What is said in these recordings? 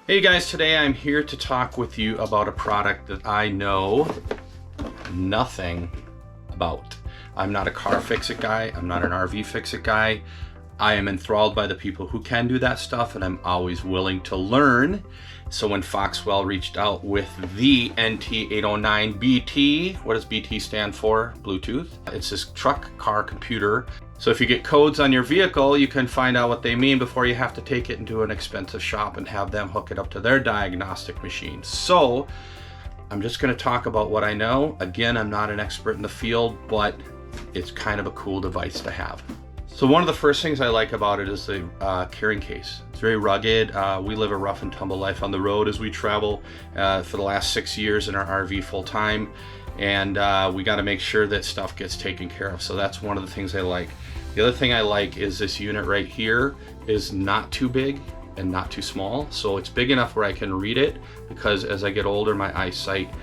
Hey guys, today I'm here to talk with you about a product that I know nothing about. I'm not a car fix-it guy, I'm not an RV fix-it guy. I am enthralled by the people who can do that stuff, and I'm always willing to learn. So when Foxwell reached out with the NT809 BT, what does BT stand for? Bluetooth. It's this truck car computer. So if you get codes on your vehicle, you can find out what they mean before you have to take it into an expensive shop and have them hook it up to their diagnostic machine. So I'm just going to talk about what I know. Again, I'm not an expert in the field, but it's kind of a cool device to have. So one of the first things I like about it is the carrying case. It's very rugged. We live a rough and tumble life on the road as we travel for the last 6 years in our RV full time. And we got to make sure that stuff gets taken care of. So that's one of the things I like. The other thing I like is this unit right here is not too big and not too small. So it's big enough where I can read it, because as I get older, my eyesight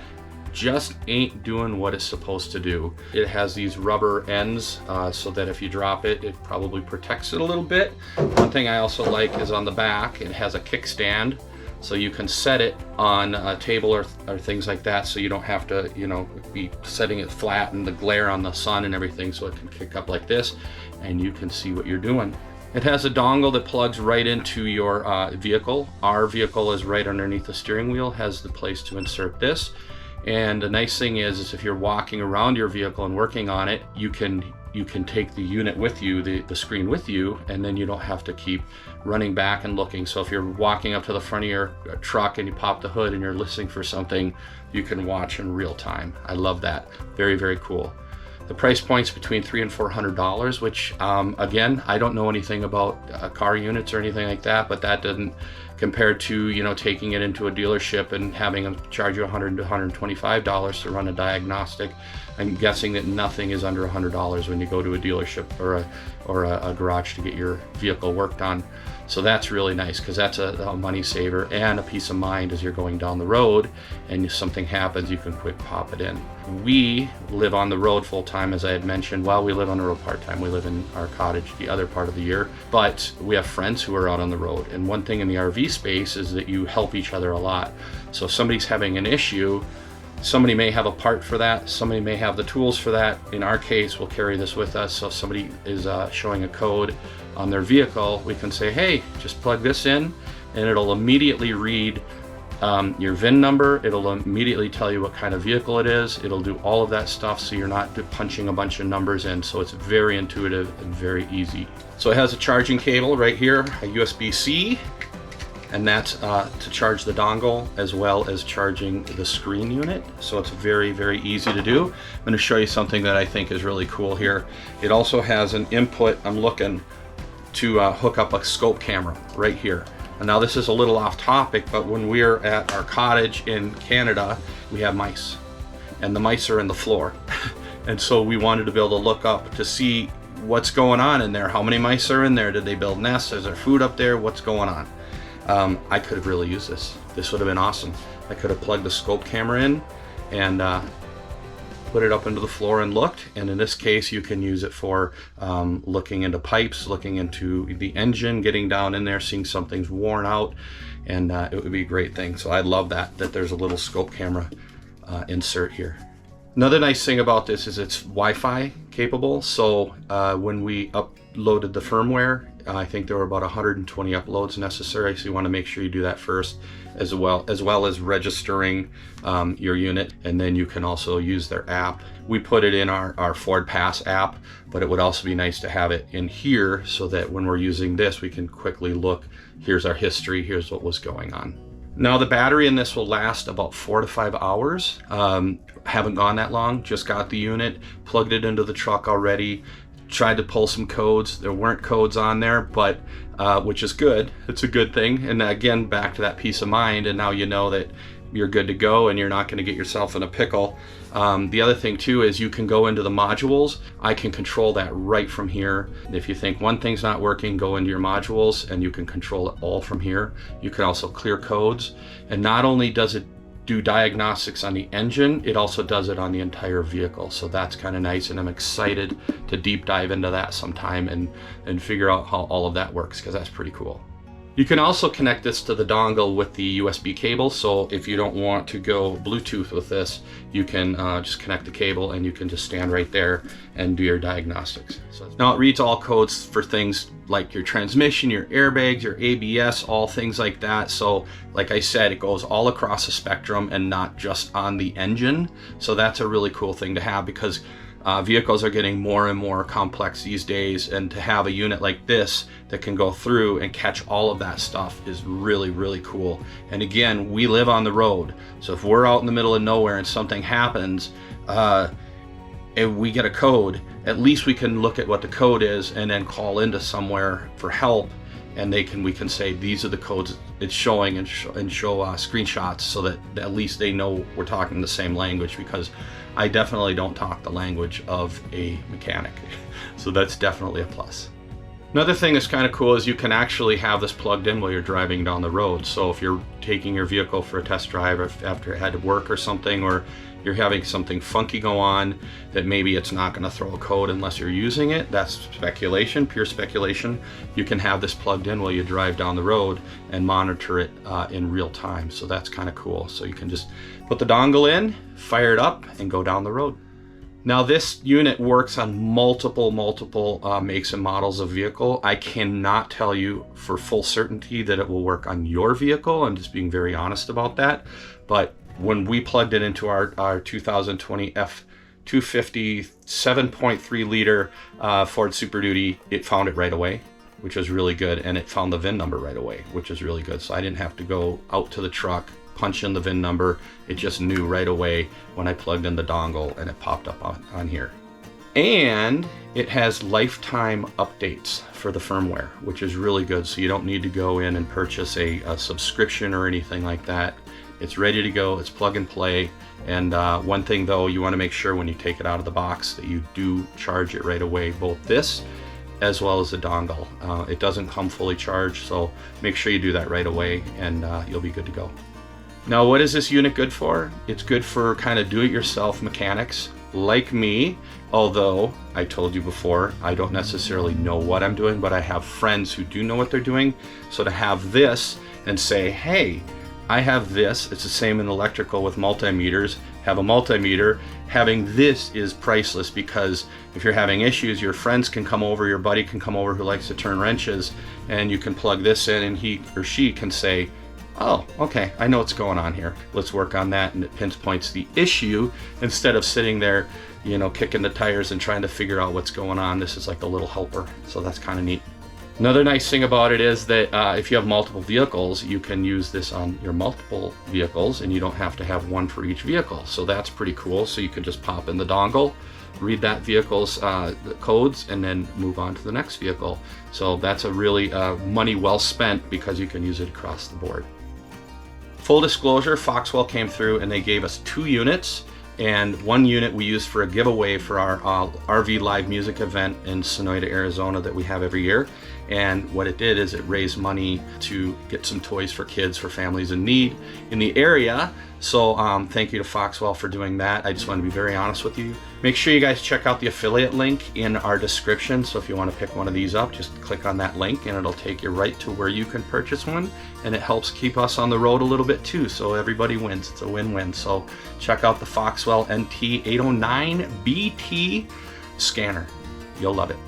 just ain't doing what it's supposed to do. It has these rubber ends so that if you drop it, it probably protects it a little bit. One thing I also like is on the back, it has a kickstand. So you can set it on a table or things like that, so you don't have to, be setting it flat and the glare on the sun and everything, so it can kick up like this and you can see what you're doing. It has a dongle that plugs right into your vehicle. Our vehicle is right underneath the steering wheel, has the place to insert this. And the nice thing is if you're walking around your vehicle and working on it, you can take the unit with you, the screen with you, and then you don't have to keep running back and looking. So if you're walking up to the front of your truck and you pop the hood and you're listening for something, you can watch in real time. I love that. Very, very cool. The price point's between $300 and $400, which again, I don't know anything about car units or anything like that, but that doesn't compare to taking it into a dealership and having them charge you $100 to $125 to run a diagnostic. I'm guessing that nothing is under $100 when you go to a dealership or a garage to get your vehicle worked on. So that's really nice, because that's a money saver and a peace of mind as you're going down the road, and if something happens, you can quick pop it in. We live on the road full time, as I had mentioned. Well, we live on the road part time. We live in our cottage the other part of the year, but we have friends who are out on the road. And one thing in the RV space is that you help each other a lot. So if somebody's having an issue, somebody may have a part for that, somebody may have the tools for that. In our case, we'll carry this with us. So if somebody is showing a code on their vehicle, we can say, hey, just plug this in, and it'll immediately read your VIN number. It'll immediately tell you what kind of vehicle it is. It'll do all of that stuff, so you're not punching a bunch of numbers in. So it's very intuitive and very easy. So it has a charging cable right here, a USB-C, and that's to charge the dongle as well as charging the screen unit. So it's very, very easy to do. I'm going to show you something that I think is really cool here. It also has an input. I'm looking to hook up a scope camera right here. And now this is a little off topic, but when we're at our cottage in Canada, we have mice, and the mice are in the floor. And so we wanted to be able to look up to see what's going on in there. How many mice are in there? Did they build nests? Is there food up there? What's going on? I could have really used this. This would have been awesome. I could have plugged the scope camera in and put it up into the floor and looked. And in this case, you can use it for looking into pipes, looking into the engine, getting down in there, seeing something's worn out, and it would be a great thing. So I love that there's a little scope camera insert here. Another nice thing about this is it's Wi-Fi capable. So when we uploaded the firmware, I think there were about 120 uploads necessary, so you want to make sure you do that first, as well as registering your unit, and then you can also use their app. We put it in our Ford Pass app, but it would also be nice to have it in here so that when we're using this, we can quickly look, here's our history, here's what was going on. Now the battery in this will last about 4 to 5 hours. Haven't gone that long, just got the unit, plugged it into the truck already, tried to pull some codes. There weren't codes on there, but which is good. It's a good thing. And again, back to that peace of mind, and now you know that you're good to go and you're not going to get yourself in a pickle. The other thing too is you can go into the modules. I can control that right from here. If you think one thing's not working, go into your modules and you can control it all from here. You can also clear codes, and not only does it do diagnostics on the engine, it also does it on the entire vehicle. So that's kind of nice, and I'm excited to deep dive into that sometime and figure out how all of that works, because that's pretty cool. You can also connect this to the dongle with the USB cable, so if you don't want to go Bluetooth with this, you can just connect the cable and you can just stand right there and do your diagnostics. So now it reads all codes for things like your transmission, your airbags, your ABS, all things like that. So like I said, it goes all across the spectrum and not just on the engine. So that's a really cool thing to have, because vehicles are getting more and more complex these days, and to have a unit like this that can go through and catch all of that stuff is really, really cool. And again, we live on the road, so if we're out in the middle of nowhere and something happens and we get a code, at least we can look at what the code is and then call into somewhere for help, and we can say these are the codes it's showing, and show screenshots, so that at least they know we're talking the same language, because I definitely don't talk the language of a mechanic. So that's definitely a plus. Another thing that's kind of cool is you can actually have this plugged in while you're driving down the road. So if you're taking your vehicle for a test drive after it had to work or something, or you're having something funky go on that maybe it's not going to throw a code unless you're using it, that's speculation, pure speculation. You can have this plugged in while you drive down the road and monitor it in real time. So that's kind of cool. So you can just put the dongle in, fire it up, and go down the road. Now this unit works on multiple makes and models of vehicle. I cannot tell you for full certainty that it will work on your vehicle. I'm just being very honest about that. But when we plugged it into our 2020 F250 7.3 liter Ford Super Duty, it found it right away, which was really good. And it found the VIN number right away, which is really good. So I didn't have to go out to the truck, punch in the VIN number. It just knew right away when I plugged in the dongle, and it popped up on here. And it has lifetime updates for the firmware, which is really good. So you don't need to go in and purchase a subscription or anything like that. It's ready to go, it's plug and play. And one thing though, you want to make sure when you take it out of the box that you do charge it right away, both this as well as the dongle. It doesn't come fully charged, so make sure you do that right away, and you'll be good to go. Now, what is this unit good for? It's good for kind of do-it-yourself mechanics like me, although I told you before, I don't necessarily know what I'm doing, but I have friends who do know what they're doing. So to have this and say, hey, I have this, it's the same in electrical with multimeters, have a multimeter, having this is priceless, because if you're having issues, your friends can come over, your buddy can come over who likes to turn wrenches, and you can plug this in and he or she can say, oh, okay, I know what's going on here. Let's work on that, and it pinpoints the issue instead of sitting there, you know, kicking the tires and trying to figure out what's going on. This is like a little helper, so that's kind of neat. Another nice thing about it is that if you have multiple vehicles, you can use this on your multiple vehicles, and you don't have to have one for each vehicle. So that's pretty cool. So you can just pop in the dongle, read that vehicle's codes, and then move on to the next vehicle. So that's a really money well spent, because you can use it across the board. Full disclosure, Foxwell came through and they gave us 2 units, and 1 unit we used for a giveaway for our RV live music event in Sonoyta, Arizona that we have every year. And what it did is it raised money to get some toys for kids, for families in need in the area. So thank you to Foxwell for doing that. I just want to be very honest with you. Make sure you guys check out the affiliate link in our description. So if you want to pick one of these up, just click on that link and it'll take you right to where you can purchase one. And it helps keep us on the road a little bit too. So everybody wins. It's a win-win. So check out the Foxwell NT809 BT scanner. You'll love it.